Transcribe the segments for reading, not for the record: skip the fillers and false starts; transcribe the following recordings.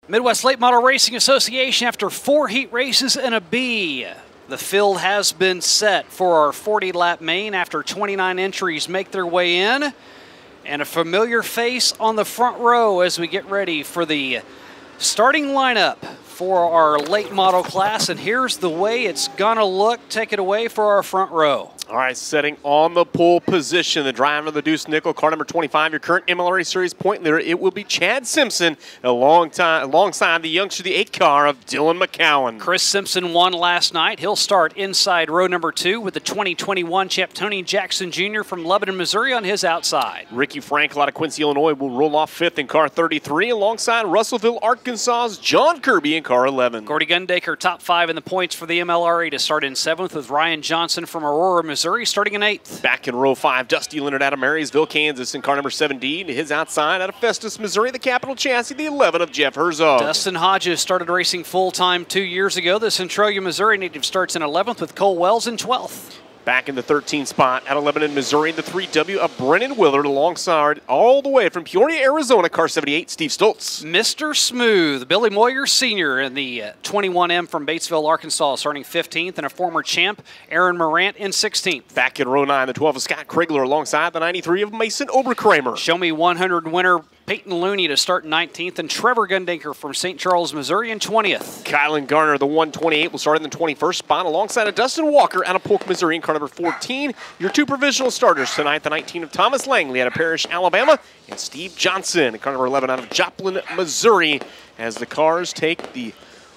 Midwest Late Model Racing Association, after 4 heat races and a B, the field has been set for our 40-lap main after 29 entries make their way in. And a familiar face on the front row as we get ready for the starting lineup for our late model class. And here's the way it's gonna look. Take it away for our front row. All right, setting on the pole position, the driver of the Deuce Nickel, car number 25, your current MLRA Series point leader. It will be Chad Simpson, alongside the youngster, the 8 car of Dylan McCowan. Chris Simpson won last night. He'll start inside row number 2 with the 2021 champ Tony Jackson Jr. from Lebanon, Missouri on his outside. Ricky Frankel out of Quincy, Illinois will roll off 5th in car 33, alongside Russellville, Arkansas's John Kirby in car 11. Gordy Gundaker, top 5 in the points for the MLRA to start in 7th with Ryan Johnson from Aurora, Missouri, starting in 8th. Back in row 5, Dusty Leonard out of Marysville, Kansas in car number 17. To his outside out of Festus, Missouri, the Capital Chassis, the 11 of Jeff Herzog. Dustin Hodges started racing full-time 2 years ago. The Centralia, Missouri native starts in 11th with Cole Wells in 12th. Back in the 13th spot out of Lebanon, Missouri, the 3W of Brennan Willard alongside all the way from Peoria, Arizona, car 78, Steve Stoltz. Mr. Smooth, Billy Moyer Sr. in the 21M from Batesville, Arkansas, starting 15th, and a former champ, Aaron Morant, in 16th. Back in row 9, the 12 of Scott Krigler alongside the 93 of Mason Oberkramer. Show Me 100 winner Peyton Looney to start in 19th, and Trevor Gundaker from St. Charles, Missouri in 20th. Kylan Garner, the 128, will start in the 21st spot alongside of Dustin Walker out of Polk, Missouri in car number 14. Your 2 provisional starters tonight, the 19 of Thomas Langley out of Parrish, Alabama, and Steve Johnson in car number 11 out of Joplin, Missouri, as the cars take the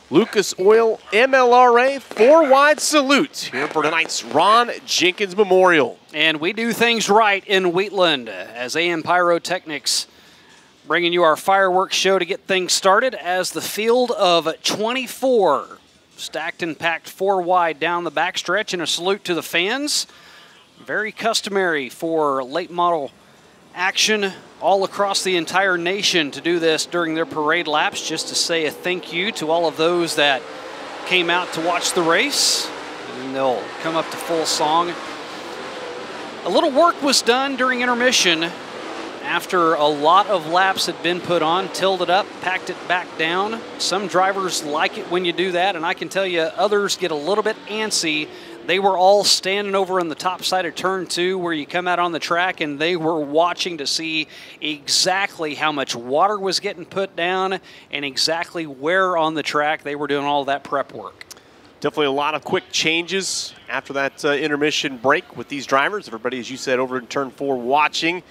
Lucas Oil MLRA 4-wide salute here for tonight's Ron Jenkins Memorial. And we do things right in Wheatland as AM Pyrotechnics bringing you our fireworks show to get things started as the field of 24 stacked and packed 4 wide down the backstretch, and a salute to the fans. Very customary for late model action all across the entire nation to do this during their parade laps, just to say a thank you to all of those that came out to watch the race. And they'll come up to full song. A little work was done during intermission after a lot of laps had been put on, tilled it up, packed it back down. Some drivers like it when you do that, and I can tell you others get a little bit antsy. They were all standing over on the top side of turn 2 where you come out on the track, and they were watching to see exactly how much water was getting put down and exactly where on the track they were doing all that prep work. Definitely a lot of quick changes after that intermission break with these drivers. Everybody, as you said, over in turn 4 watching.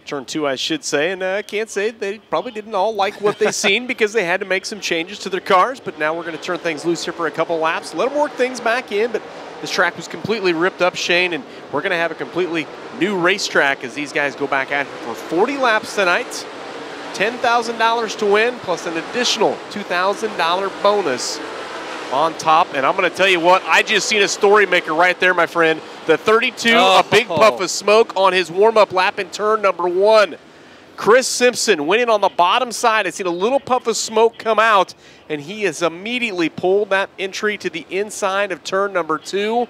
Turn 2, I should say, and I can't say they probably didn't all like what they seen because they had to make some changes to their cars, but now we're going to turn things loose here for a couple laps, let them work things back in, but this track was completely ripped up, Shane, and we're going to have a completely new racetrack as these guys go back at it for 40 laps tonight. $10,000 to win, plus an additional $2,000 bonus on top. And I'm going to tell you what, I just seen a story maker right there, my friend. The 32, a big puff of smoke on his warm-up lap in turn number 1. Chris Simpson winning on the bottom side. I seen a little puff of smoke come out, and he has immediately pulled that entry to the inside of turn number 2.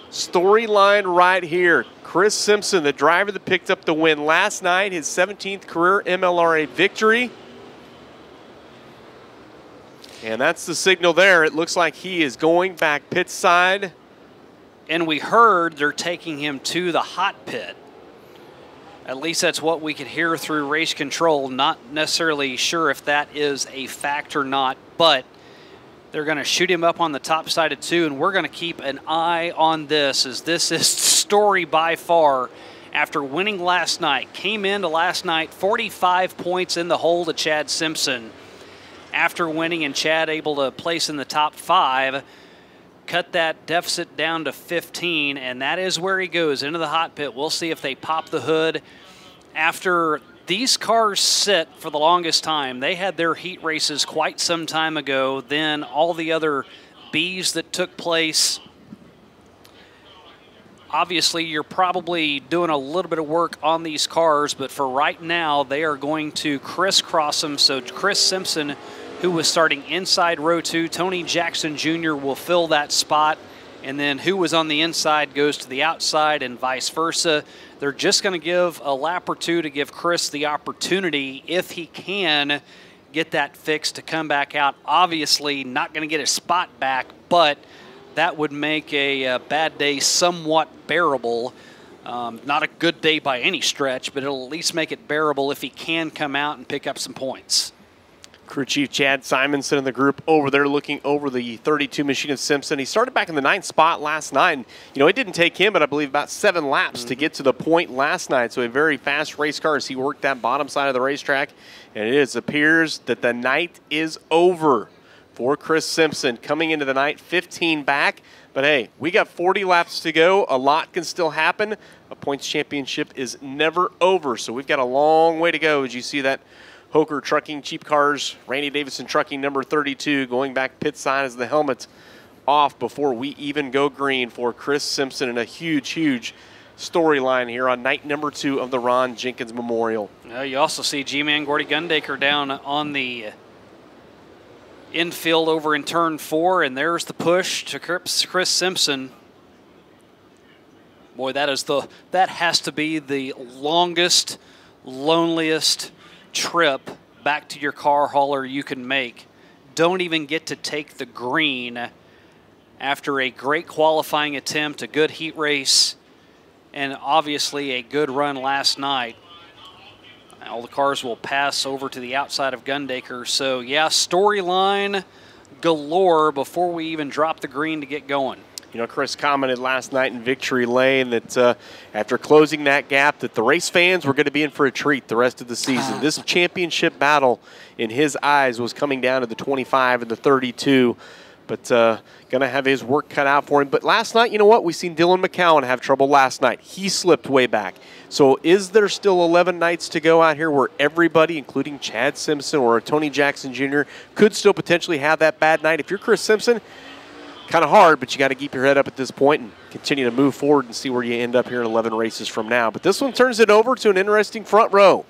Storyline right here. Chris Simpson, the driver that picked up the win last night, his 17th career MLRA victory. And that's the signal there. It looks like he is going back pit side. And we heard they're taking him to the hot pit. At least that's what we could hear through race control. Not necessarily sure if that is a fact or not, but they're going to shoot him up on the top side of 2, and we're going to keep an eye on this, as this is story by far. After winning last night, came into last night 45 points in the hole to Chad Simpson. After winning, and Chad able to place in the top 5, cut that deficit down to 15, and that is where he goes, into the hot pit. We'll see if they pop the hood. After these cars sit for the longest time, they had their heat races quite some time ago, then all the other Bs that took place. Obviously, you're probably doing a little bit of work on these cars, but for right now, they are going to crisscross them. So Chris Simpson, who was starting inside row 2, Tony Jackson Jr. will fill that spot, and then who was on the inside goes to the outside and vice versa. They're just going to give a lap or two to give Chris the opportunity, if he can, get that fixed to come back out. Obviously not going to get his spot back, but that would make a bad day somewhat bearable. Not a good day by any stretch, but it'll at least make it bearable if he can come out and pick up some points. Crew Chief Chad Simonson in the group over there looking over the 32 machine of Simpson. He started back in the 9th spot last night. And, you know, it didn't take him, but I believe about 7 laps to get to the point last night. So a very fast race car as he worked that bottom side of the racetrack. And it appears that the night is over for Chris Simpson. Coming into the night, 15 back. But, hey, we got 40 laps to go. A lot can still happen. A points championship is never over. So we've got a long way to go as you see that Hoker Trucking, Cheap Cars, Randy Davidson Trucking, number 32, going back pit side as the helmet off before we even go green for Chris Simpson, and a huge, huge storyline here on night number 2 of the Ron Jenkins Memorial. You also see G-Man Gordy Gundaker down on the infield over in turn 4, and there's the push to Chris Simpson. Boy, that has to be the longest, loneliest trip back to your car hauler you can make. Don't even get to take the green after a great qualifying attempt, a good heat race, and obviously a good run last night. All the cars will pass over to the outside of Gundaker. So yeah, storyline galore before we even drop the green to get going. You know, Chris commented last night in Victory Lane that after closing that gap, that the race fans were going to be in for a treat the rest of the season. This championship battle, in his eyes, was coming down to the 25 and the 32, but going to have his work cut out for him. But last night, you know what? We seen Dylan McCowan have trouble last night. He slipped way back. So is there still 11 nights to go out here where everybody, including Chad Simpson or Tony Jackson Jr., could still potentially have that bad night? If you're Chris Simpson, kind of hard, but you got to keep your head up at this point and continue to move forward and see where you end up here in 11 races from now. But this one turns it over to an interesting front row.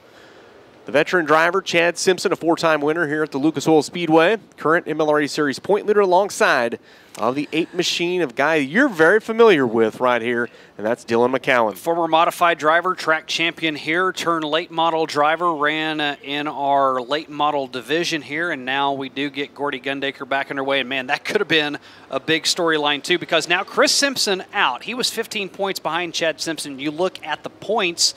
The veteran driver, Chad Simpson, a 4-time winner here at the Lucas Oil Speedway, current MLRA Series point leader alongside of the 8 machine of guy you're very familiar with right here, and that's Dylan McCowan. Former modified driver, track champion here, turned late model driver, ran in our late model division here, and now we do get Gordy Gundaker back underway. And man, that could have been a big storyline too, because now Chris Simpson out. He was 15 points behind Chad Simpson. You look at the points,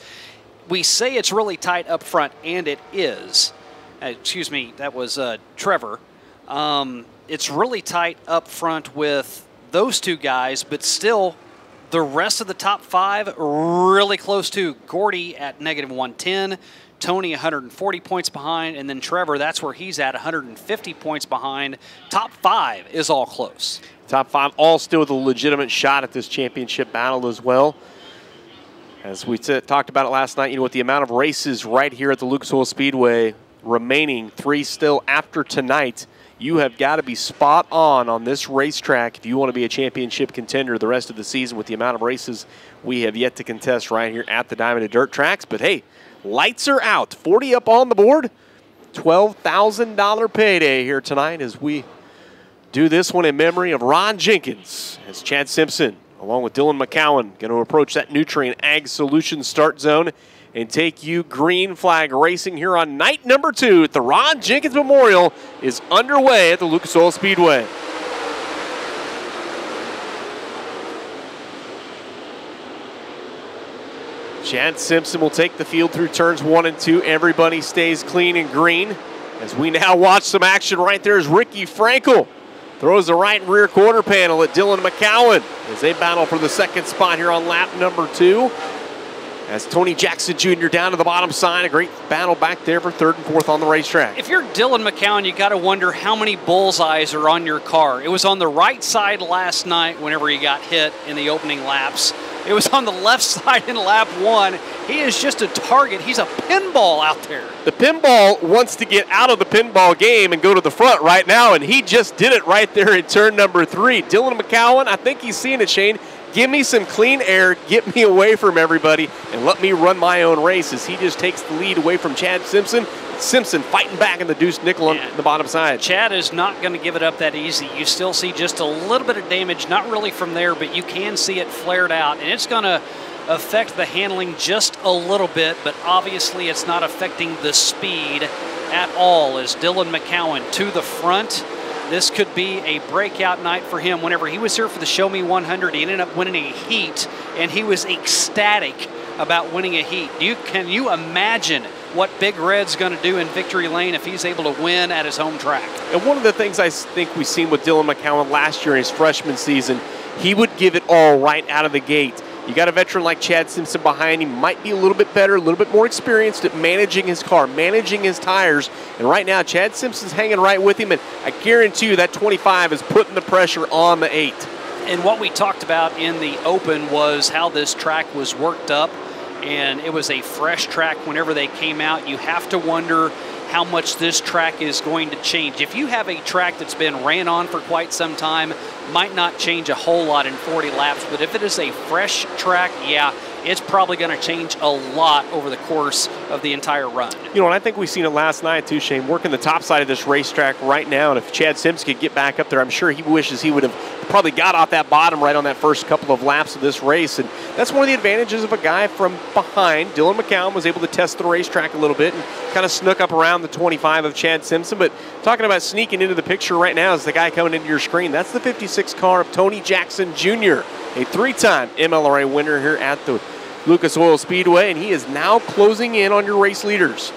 we say it's really tight up front, and it is. Excuse me, that was Trevor. It's really tight up front with those 2 guys, but still the rest of the top 5 really close to. Gordy at -110, Tony 140 points behind, and then Trevor, that's where he's at, 150 points behind. Top 5 is all close. Top 5 all still with a legitimate shot at this championship battle as well. As we talked about it last night, you know, with the amount of races right here at the Lucas Oil Speedway remaining, 3 still after tonight, you have got to be spot on this racetrack if you want to be a championship contender the rest of the season with the amount of races we have yet to contest right here at the Diamond and Dirt tracks. But hey, lights are out. 40 up on the board. $12,000 payday here tonight as we do this one in memory of Ron Jenkins, as Chad Simpson, along with Dylan McCowan, going to approach that Nutrien Ag Solutions start zone and take you green flag racing here on night number 2 at the Ron Jenkins Memorial is underway at the Lucas Oil Speedway. Chad Simpson will take the field through turns 1 and 2. Everybody stays clean and green as we now watch some action right there as Ricky Frankel throws the right and rear quarter panel at Dylan McCowan as they battle for the 2nd spot here on lap number 2. As Tony Jackson Jr. down to the bottom side, a great battle back there for 3rd and 4th on the racetrack. If you're Dylan McCowan, you got to wonder how many bullseyes are on your car. It was on the right side last night whenever he got hit in the opening laps. It was on the left side in lap 1. He is just a target. He's a pinball out there. The pinball wants to get out of the pinball game and go to the front right now, and he just did it right there in turn number 3. Dylan McCowan, I think he's seeing it, Shane, give me some clean air, get me away from everybody, and let me run my own race as he just takes the lead away from Chad Simpson. Simpson fighting back in the deuce nickel on the bottom side. Chad is not going to give it up that easy. You still see just a little bit of damage, not really from there, but you can see it flared out, and it's going to affect the handling just a little bit, but obviously it's not affecting the speed at all as Dylan McCowan to the front. This could be a breakout night for him. Whenever he was here for the Show Me 100, he ended up winning a heat, and he was ecstatic about winning a heat. Can you imagine what Big Red's going to do in Victory Lane if he's able to win at his home track? And one of the things I think we've seen with Dylan McCowan last year in his freshman season, he would give it all right out of the gate. You got a veteran like Chad Simpson behind him, might be a little bit better, a little bit more experienced at managing his car, managing his tires. And right now, Chad Simpson's hanging right with him, and I guarantee you that 25 is putting the pressure on the 8. And what we talked about in the Open was how this track was worked up, and it was a fresh track whenever they came out. You have to wonder how much this track is going to change. If you have a track that's been ran on for quite some time, might not change a whole lot in 40 laps, but if it is a fresh track, yeah, it's probably going to change a lot over the course of the entire run. You know, and I think we've seen it last night too, Shane, working the top side of this racetrack right now, and if Chad Simpson could get back up there, I'm sure he wishes he would have probably got off that bottom right on that first couple of laps of this race, and that's one of the advantages of a guy from behind. Dylan McCowan was able to test the racetrack a little bit and kind of snook up around the 25 of Chad Simpson, but talking about sneaking into the picture right now is the guy coming into your screen. That's the 56 car of Tony Jackson Jr., a 3-time MLRA winner here at the Lucas Oil Speedway, and he is now closing in on your race leaders.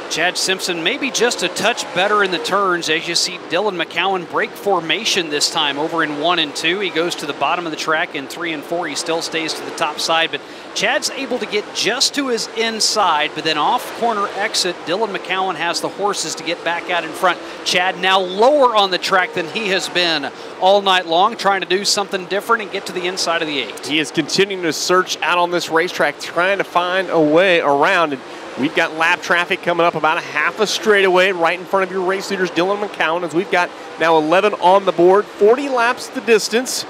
Chad Simpson maybe just a touch better in the turns as you see Dylan McCowan break formation this time over in 1 and 2. He goes to the bottom of the track in 3 and 4. He still stays to the top side, but Chad's able to get just to his inside, but then off corner exit, Dylan McCowan has the horses to get back out in front. Chad now lower on the track than he has been all night long, trying to do something different and get to the inside of the 8. He is continuing to search out on this racetrack, trying to find a way around. And we've got lap traffic coming up about a half a straightaway right in front of your race leaders, Dylan McCowan, as we've got now 11 on the board, 40 laps the distance.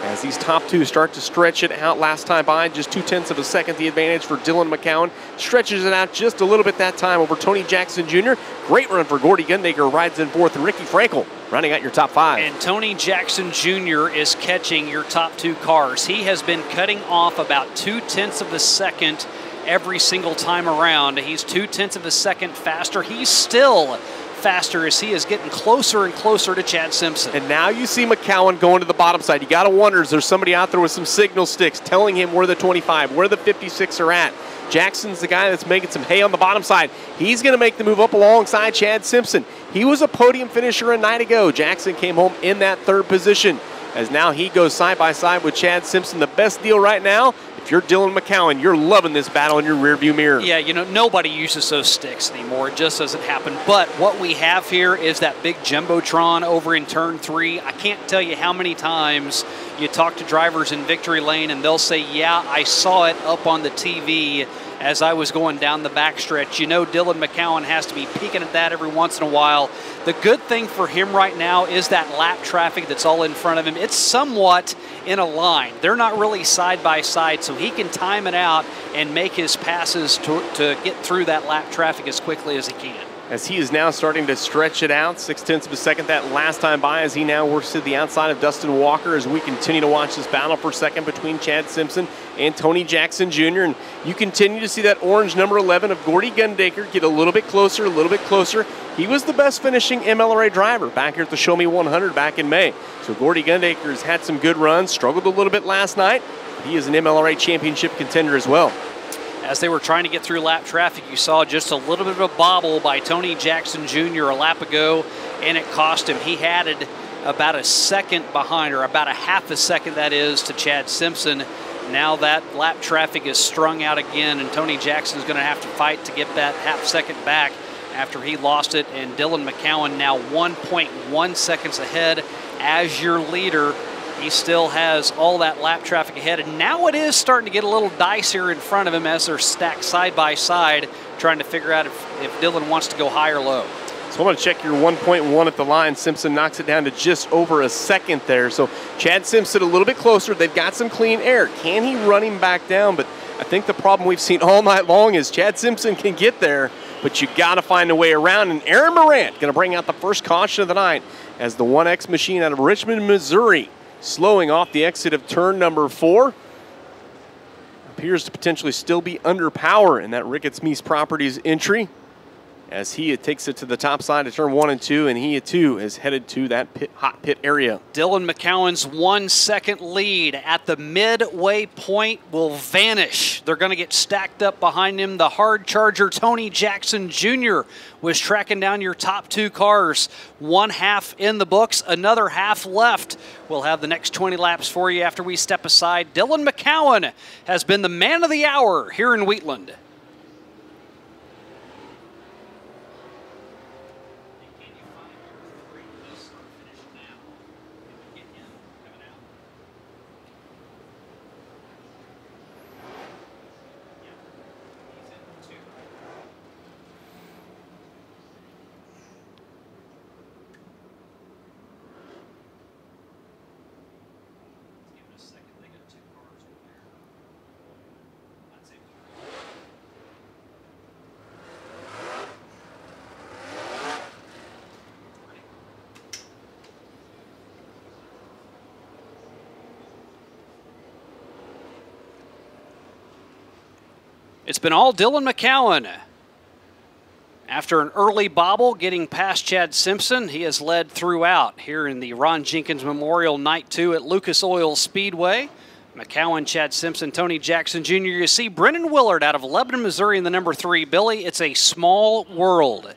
As these top two start to stretch it out last time by, just 0.2 of a second the advantage for Dylan McCowan. Stretches it out just a little bit that time over Tony Jackson Jr. Great run for Gordy Gundaker, rides in fourth, and Ricky Frankel running out your top 5. And Tony Jackson Jr. is catching your top 2 cars. He has been cutting off about 0.2 of a second every single time around. He's 0.2 of a second faster. He's still faster as he is getting closer and closer to Chad Simpson. And now you see McCowan going to the bottom side. You got to wonder, is there somebody out there with some signal sticks telling him where the 25, where the 56 are at? Jackson's the guy that's making some hay on the bottom side. He's going to make the move up alongside Chad Simpson. He was a podium finisher a night ago. Jackson came home in that 3rd position, as now he goes side by side with Chad Simpson. The best deal right now, if you're Dylan McCowan, you're loving this battle in your rearview mirror. Yeah, you know, nobody uses those sticks anymore. It just doesn't happen. But what we have here is that big Jumbotron over in turn 3. I can't tell you how many times you talk to drivers in Victory Lane and they'll say, yeah, I saw it up on the TV as I was going down the backstretch. You know, Dylan McCowan has to be peeking at that every once in a while. The good thing for him right now is that lap traffic that's all in front of him. It's somewhat in a line. They're not really side by side, so he can time it out and make his passes to get through that lap traffic as quickly as he can. As he is now starting to stretch it out, 0.6 of a second that last time by, as he now works to the outside of Dustin Walker, as we continue to watch this battle for second between Chad Simpson and Tony Jackson Jr. And you continue to see that orange number 11 of Gordy Gundaker get a little bit closer, a little bit closer. He was the best finishing MLRA driver back here at the Show Me 100 back in May. So Gordy Gundaker has had some good runs, struggled a little bit last night. He is an MLRA championship contender as well. As they were trying to get through lap traffic, you saw just a little bit of a bobble by Tony Jackson Jr. a lap ago, and it cost him. He added about a second behind, or about a half a second, that is, to Chad Simpson. Now that lap traffic is strung out again, and Tony Jackson is going to have to fight to get that half second back after he lost it. And Dylan McCowan now 1.1 seconds ahead as your leader. He still has all that lap traffic ahead, and now it is starting to get a little dicier in front of him as they're stacked side by side, trying to figure out if Dylan wants to go high or low. So I want to check your 1.1 at the line. Simpson knocks it down to just over a second there. So Chad Simpson a little bit closer. They've got some clean air. Can he run him back down? But I think the problem we've seen all night long is Chad Simpson can get there, but you got to find a way around. And Aaron Morant going to bring out the first caution of the night as the 1X machine out of Richmond, Missouri, slowing off the exit of turn number 4. Appears to potentially still be under power in that Ricketts Meese Properties entry, as he takes it to the top side of turn 1 and 2, and he too is headed to that hot pit area. Dylan McCowan's 1 second lead at the midway point will vanish. They're going to get stacked up behind him. The hard charger Tony Jackson Jr. was tracking down your top 2 cars. 1 half in the books, another half left. We'll have the next 20 laps for you after we step aside. Dylan McCowan has been the man of the hour here in Wheatland. It's been all Dylan McCowan. After an early bobble, getting past Chad Simpson, he has led throughout here in the Ron Jenkins Memorial Night 2 at Lucas Oil Speedway. McCowan, Chad Simpson, Tony Jackson Jr. You see Brennan Willard out of Lebanon, Missouri in the number 3. Billy, it's a small world.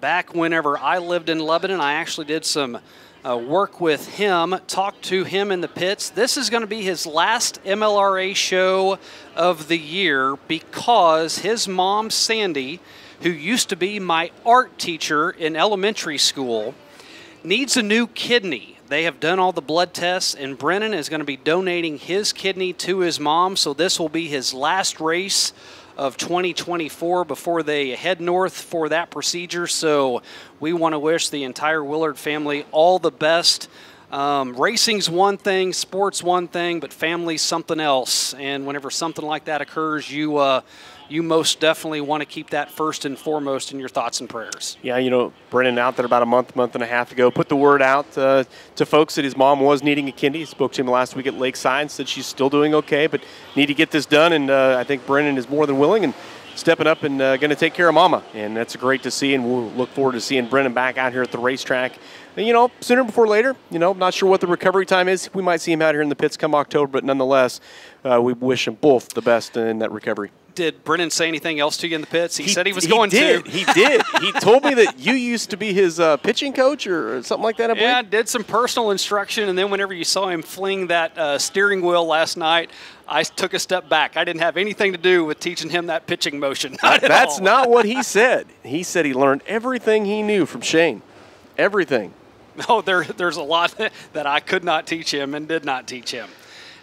Back whenever I lived in Lebanon, I actually did some work with him, talked to him in the pits. This is going to be his last MLRA show of the year because his mom, Sandy, who used to be my art teacher in elementary school, needs a new kidney. They have done all the blood tests, and Brennan is going to be donating his kidney to his mom, so this will be his last race of 2024 before they head north for that procedure. So we want to wish the entire Willard family all the best. Racing's one thing, sports one thing, but family's something else. And whenever something like that occurs, you most definitely want to keep that first and foremost in your thoughts and prayers. Yeah, you know, Brennan out there about a month and a half ago, put the word out to folks that his mom was needing a kidney. Spoke to him last week at Lakeside, said she's still doing okay, but need to get this done. And I think Brennan is more than willing and stepping up and going to take care of Mama. And that's great to see, and we'll look forward to seeing Brennan back out here at the racetrack. And, you know, sooner before later, you know, not sure what the recovery time is. We might see him out here in the pits come October, but nonetheless, we wish them both the best in that recovery. Did Brennan say anything else to you in the pits? He said he was going to. to. He did. He told me that you used to be his pitching coach or something like that, I believe. Yeah, did some personal instruction, and then whenever you saw him fling that steering wheel last night, I took a step back. I didn't have anything to do with teaching him that pitching motion. That's not what he said. He said he learned everything he knew from Shane. Everything. No, there's a lot that I could not teach him and did not teach him.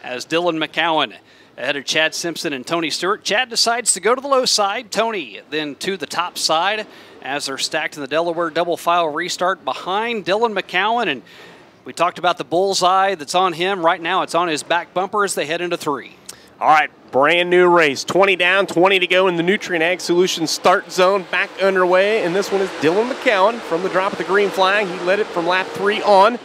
As Dylan McCowan ahead of Chad Simpson and Tony Stewart. Chad decides to go to the low side. Tony then to the top side as they're stacked in the Delaware double file restart behind Dylan McCowan. And we talked about the bullseye that's on him. Right now it's on his back bumper as they head into 3. All right, brand new race. 20 down, 20 to go in the Nutrient Ag Solutions start zone. Back underway, and this one is Dylan McCowan from the drop of the green flag. He led it from lap 3 on.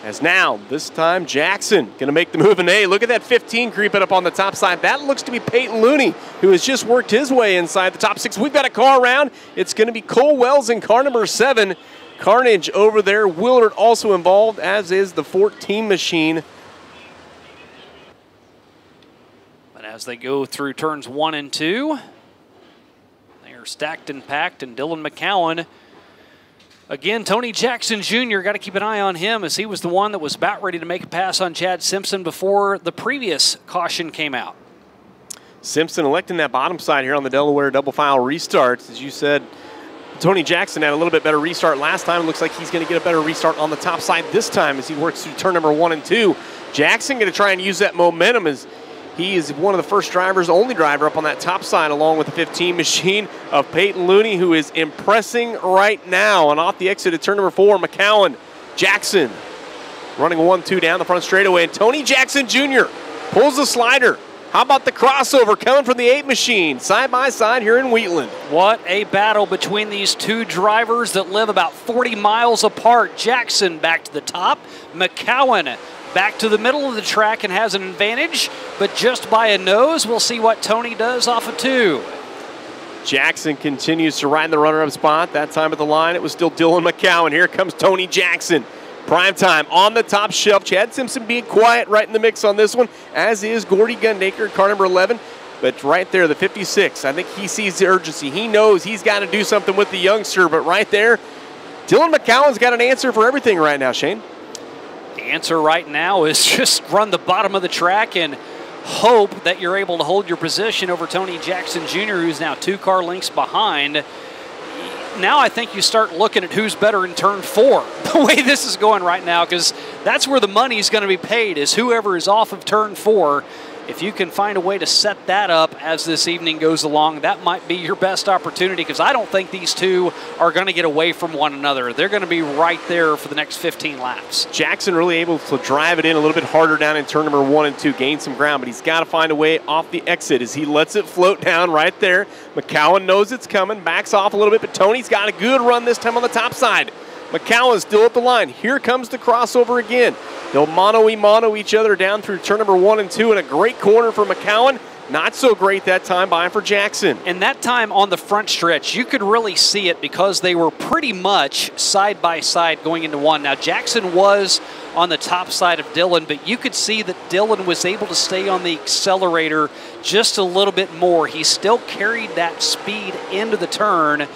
As now, this time, Jackson going to make the move. And hey, look at that 15 creeping up on the top side. That looks to be Peyton Looney, who has just worked his way inside the top 6. We've got a car around. It's going to be Cole Wells in car number 7. Carnage over there. Willard also involved, as is the 14 machine. But as they go through turns 1 and 2, they are stacked and packed, and Dylan McCowan. Again, Tony Jackson Jr., got to keep an eye on him as he was the one that was about ready to make a pass on Chad Simpson before the previous caution came out. Simpson electing that bottom side here on the Delaware double file restarts. As you said, Tony Jackson had a little bit better restart last time. It looks like he's going to get a better restart on the top side this time as he works through turn number 1 and 2. Jackson going to try and use that momentum as He is one of the first drivers, only driver up on that top side, along with the 15 machine of Peyton Looney, who is impressing right now. And off the exit at turn number 4, McCowan, Jackson running 1-2 down the front straightaway. And Tony Jackson Jr. pulls the slider. How about the crossover coming from the 8 machine, side by side here in Wheatland? What a battle between these two drivers that live about 40 miles apart. Jackson back to the top, McCowan back to the middle of the track and has an advantage, but just by a nose. We'll see what Tony does off of 2. Jackson continues to ride in the runner-up spot. That time at the line, it was still Dylan McCowan. Here comes Tony Jackson. Prime time on the top shelf. Chad Simpson being quiet right in the mix on this one, as is Gordy Gundaker, car number 11. But right there, the 56, I think he sees the urgency. He knows he's got to do something with the youngster. But right there, Dylan McCowan's got an answer for everything right now, Shane. The answer right now is just run the bottom of the track and hope that you're able to hold your position over Tony Jackson Jr., who's now 2 car lengths behind. Now I think you start looking at who's better in turn 4, the way this is going right now, because that's where the money's going to be paid, is whoever is off of turn 4. If you can find a way to set that up as this evening goes along, that might be your best opportunity, because I don't think these two are going to get away from one another. They're going to be right there for the next 15 laps. Jackson really able to drive it in a little bit harder down in turn number 1 and 2, gain some ground, but he's got to find a way off the exit as he lets it float down right there. McCowan knows it's coming, backs off a little bit, but Tony's got a good run this time on the top side. McCowan's still at the line. Here comes the crossover again. They'll mano-y-mano each other down through turn number 1 and 2, and a great corner for McCowan. Not so great that time by for Jackson. And that time on the front stretch, you could really see it because they were pretty much side by side going into 1. Now, Jackson was on the top side of Dylan, but you could see that Dylan was able to stay on the accelerator just a little bit more. He still carried that speed into the turn.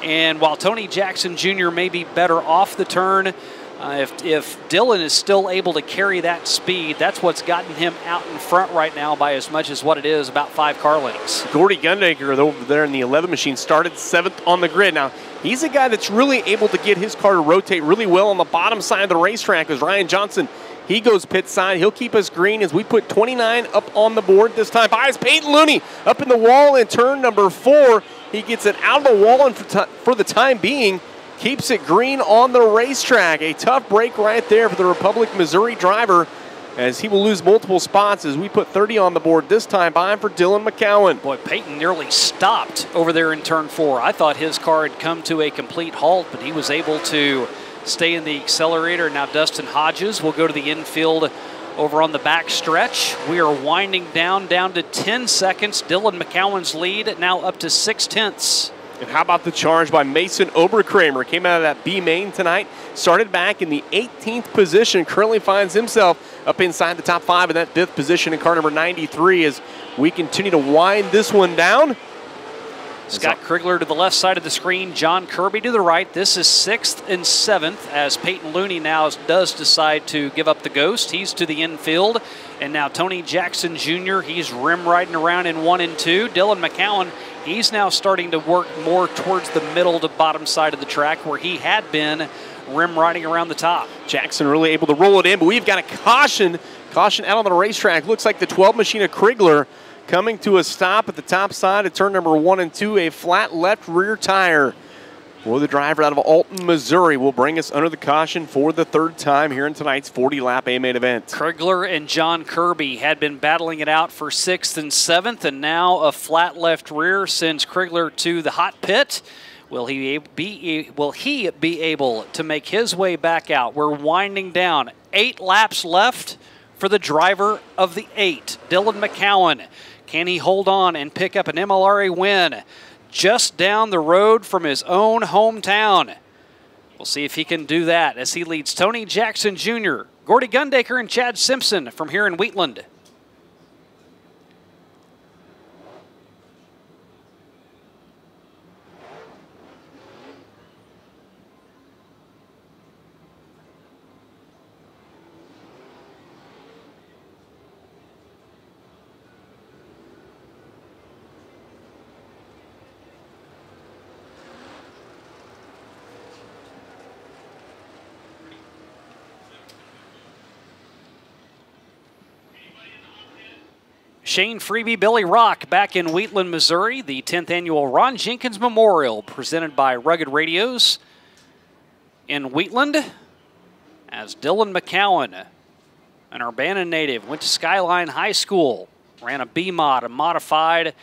And while Tony Jackson Jr. may be better off the turn, if Dylan is still able to carry that speed, that's what's gotten him out in front right now by as much as what it is, about 5 car lengths. Gordy Gundaker over there in the 11 machine started 7th on the grid. Now, he's a guy that's really able to get his car to rotate really well on the bottom side of the racetrack. As Ryan Johnson, he goes pit side. He'll keep us green as we put 29 up on the board this time. By his Peyton Looney up in the wall in turn number 4. He gets it out of the wall, and for the time being, keeps it green on the racetrack. A tough break right there for the Republic Missouri driver, as he will lose multiple spots as we put 30 on the board this time by for Dylan McCowan. Boy, Peyton nearly stopped over there in turn 4. I thought his car had come to a complete halt, but he was able to stay in the accelerator. Now Dustin Hodges will go to the infield over on the back stretch. We are winding down to 10 seconds. Dylan McCowan's lead now up to 0.6. And how about the charge by Mason Oberkramer? Came out of that B main tonight, started back in the 18th position, currently finds himself up inside the top 5 in that 5th position in car number 93 as we continue to wind this one down. Scott Krigler to the left side of the screen, John Kirby to the right. This is 6th and 7th as Peyton Looney now does decide to give up the ghost. He's to the infield. And now Tony Jackson Jr., he's rim riding around in 1 and 2. Dylan McCowan, he's now starting to work more towards the middle to bottom side of the track where he had been rim riding around the top. Jackson really able to roll it in, but we've got a caution out on the racetrack. Looks like the 12 machine of Krigler coming to a stop at the top side of turn number 1 and 2. A flat left rear tire for the driver out of Alton, Missouri will bring us under the caution for the 3rd time here in tonight's 40-lap A-main event. Krigler and John Kirby had been battling it out for 6th and 7th, and now a flat left rear sends Krigler to the hot pit. Will he be able to make his way back out? We're winding down. 8 laps left for the driver of the 8, Dylan McCowan. Can he hold on and pick up an MLRA win just down the road from his own hometown? We'll see if he can do that as he leads Tony Jackson Jr., Gordy Gundaker, and Chad Simpson from here in Wheatland. Shane Freebie, Billy Rock back in Wheatland, Missouri. The 10th annual Ron Jenkins Memorial presented by Rugged Radios in Wheatland, as Dylan McCowan, an Urbana native, went to Skyline High School, ran a B-Mod, a modified,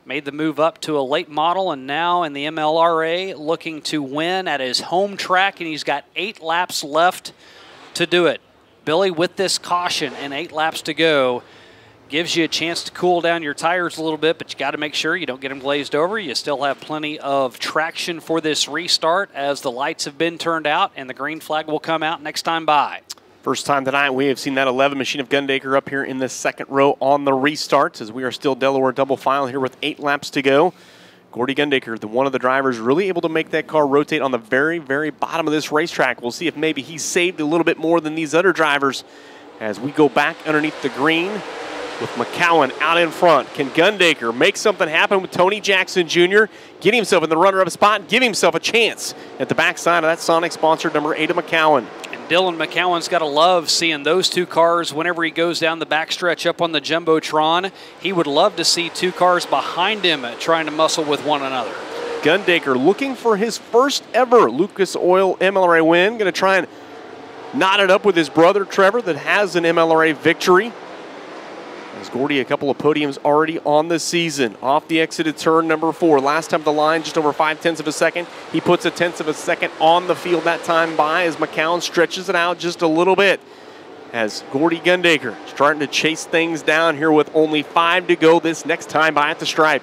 made the move up to a late model, and now in the MLRA looking to win at his home track, and he's got 8 laps left to do it. Billy, with this caution and 8 laps to go, gives you a chance to cool down your tires a little bit, but you got to make sure you don't get them glazed over. You still have plenty of traction for this restart as the lights have been turned out, and the green flag will come out next time by. First time tonight we have seen that 11 machine of Gundaker up here in the second row on the restarts, as we are still Delaware double file here with 8 laps to go. Gordy Gundaker, one of the drivers, really able to make that car rotate on the very, very bottom of this racetrack. We'll see if maybe he saved a little bit more than these other drivers as we go back underneath the green with McCowan out in front. Can Gundaker make something happen with Tony Jackson Jr., get himself in the runner-up spot, and give himself a chance at the backside of that Sonic sponsor, number 8 of McCowan? Dylan McCowan's got to love seeing those 2 cars whenever he goes down the backstretch up on the Jumbotron. He would love to see 2 cars behind him trying to muscle with one another. Gundaker looking for his first ever Lucas Oil MLRA win. Going to try and knot it up with his brother Trevor that has an MLRA victory. As Gordy, a couple of podiums already on the season. Off the exit of turn number 4. Last time at the line, just over 5/10 of a second. He puts a 1/10 of a second on the field that time by as McCowan stretches it out just a little bit. As Gordy Gundaker starting to chase things down here with only 5 to go this next time by at the stripe.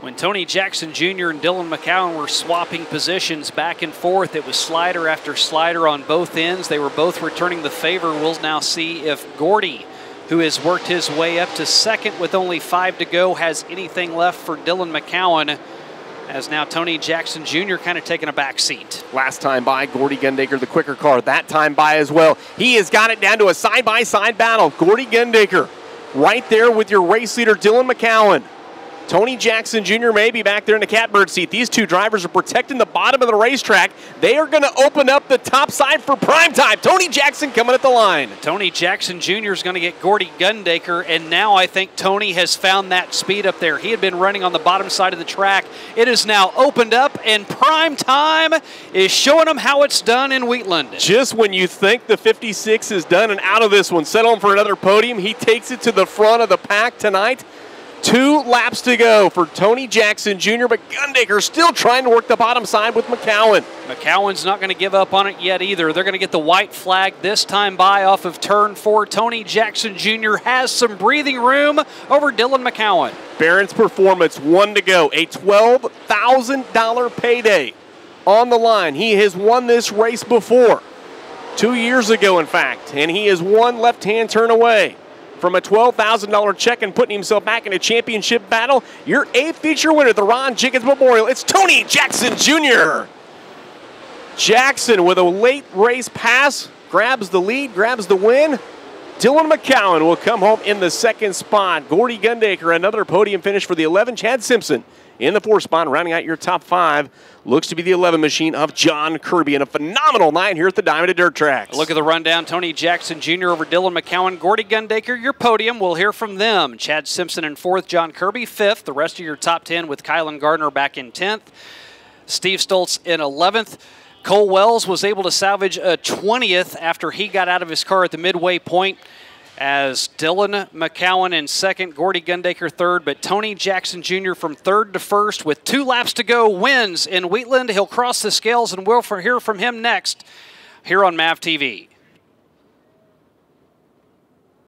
When Tony Jackson Jr. and Dylan McCowan were swapping positions back and forth, it was slider after slider on both ends. They were both returning the favor. We'll now see if Gordy, who has worked his way up to second with only 5 to go, has anything left for Dylan McCowan, as now Tony Jackson Jr. kind of taking a back seat. Last time by, Gordy Gundaker, the quicker car. That time by as well. He has got it down to a side-by-side battle. Gordy Gundaker right there with your race leader, Dylan McCowan. Tony Jackson Jr. may be back there in the catbird seat. These 2 drivers are protecting the bottom of the racetrack. They are going to open up the top side for prime time. Tony Jackson coming at the line. Tony Jackson Jr. is going to get Gordy Gundaker, and now I think Tony has found that speed up there. He had been running on the bottom side of the track. It is now opened up, and prime time is showing them how it's done in Wheatland. Just when you think the 56 is done and out of this one, settling for another podium, he takes it to the front of the pack tonight. 2 laps to go for Tony Jackson Jr., but Gundaker still trying to work the bottom side with McCowan. McCowan's not going to give up on it yet either. They're going to get the white flag this time by off of turn 4. Tony Jackson Jr. has some breathing room over Dylan McCowan. Barron's Performance, 1 to go. A $12,000 payday on the line. He has won this race before, 2 years ago, in fact, and he has won left-hand turn away from a $12,000 check and putting himself back in a championship battle. Your 8th feature winner at the Ron Jenkins Memorial, it's Tony Jackson Jr. Jackson with a late race pass, grabs the lead, grabs the win. Dylan McCowan will come home in the 2nd spot. Gordy Gundaker, another podium finish for the 11. Chad Simpson in the 4th spot, rounding out your top 5. Looks to be the 11 machine of John Kirby, and a phenomenal night here at the Diamond of Dirt Tracks. Look at the rundown. Tony Jackson Jr. over Dylan McCowan. Gordy Gundaker, your podium. We'll hear from them. Chad Simpson in 4th, John Kirby 5th. The rest of your top 10 with Kylan Gardner back in 10th. Steve Stoltz in 11th. Cole Wells was able to salvage a 20th after he got out of his car at the midway point, as Dylan McCowan in 2nd, Gordy Gundaker 3rd, but Tony Jackson Jr. from 3rd to 1st with 2 laps to go wins in Wheatland. He'll cross the scales, and we'll hear from him next here on MAV TV.